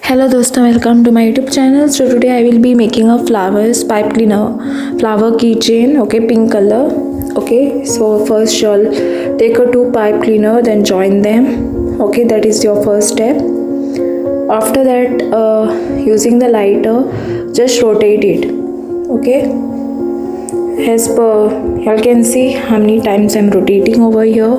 Hello dosto, welcome to my YouTube channel. So today I will be making a flowers pipe cleaner flower keychain. Okay, pink color. Okay, so first you'll take a two pipe cleaner, then join them. Okay, that is your first step. After that, using the lighter, just rotate it. Okay, as per you can see how many times I'm rotating over here.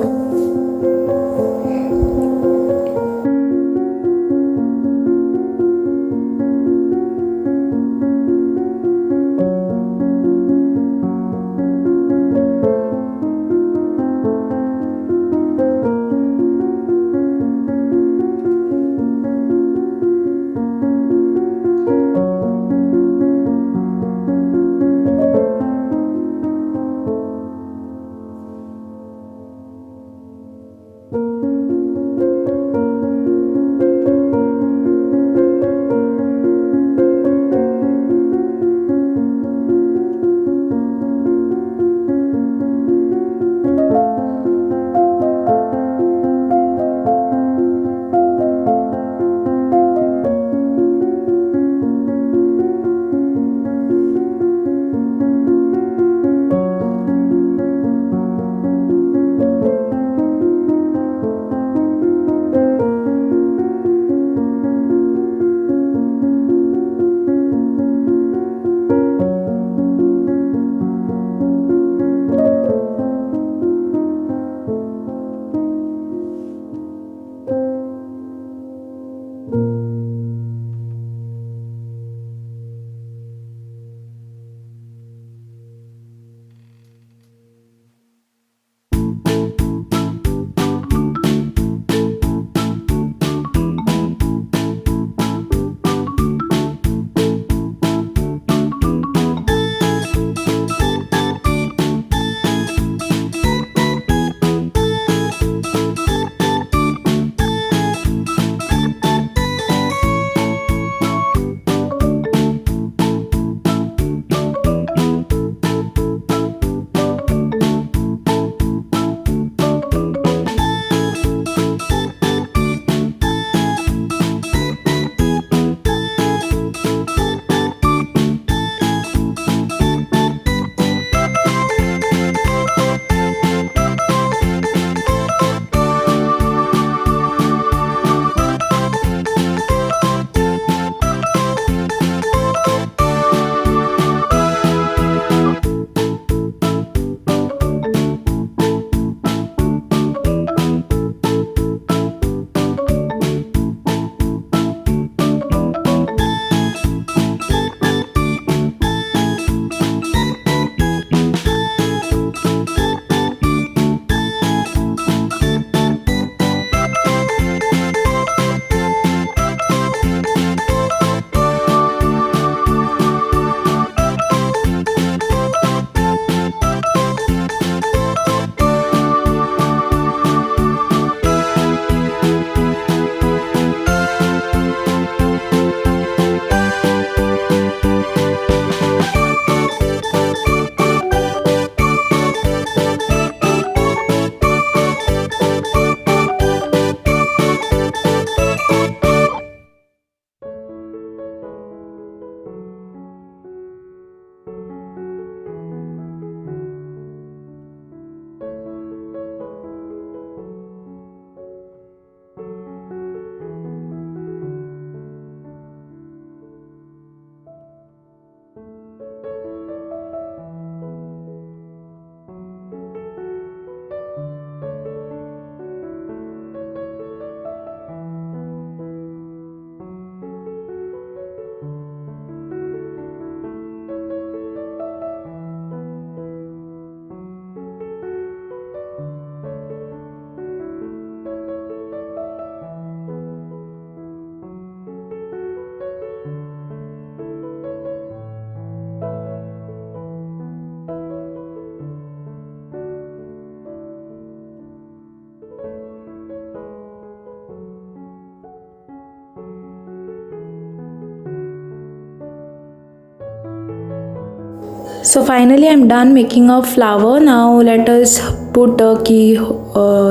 So finally I'm done making a flower. Now let us put a key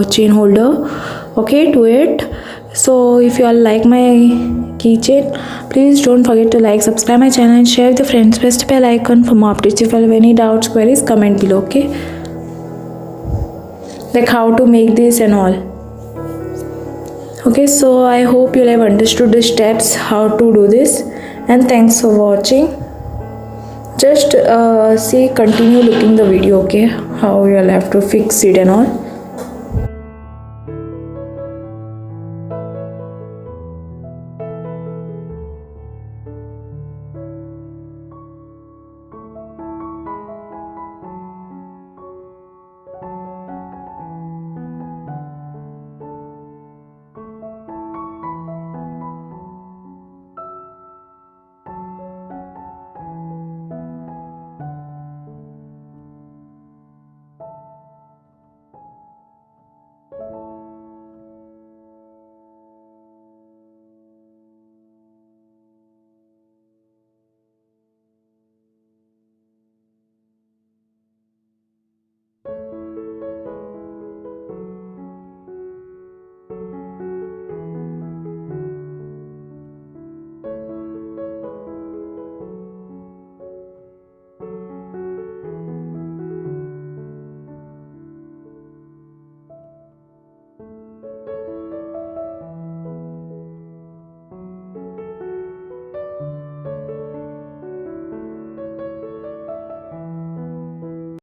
chain holder, okay, to it. So if you all like my keychain, please don't forget to like, subscribe my channel and share with your friends. Press the bell icon for more updates. If you have any doubts, queries, comment below. Okay, like how to make this and all. Okay, so I hope you'll have understood the steps how to do this, and thanks for watching. Just continue looking the video, okay, how you'll have to fix it and all.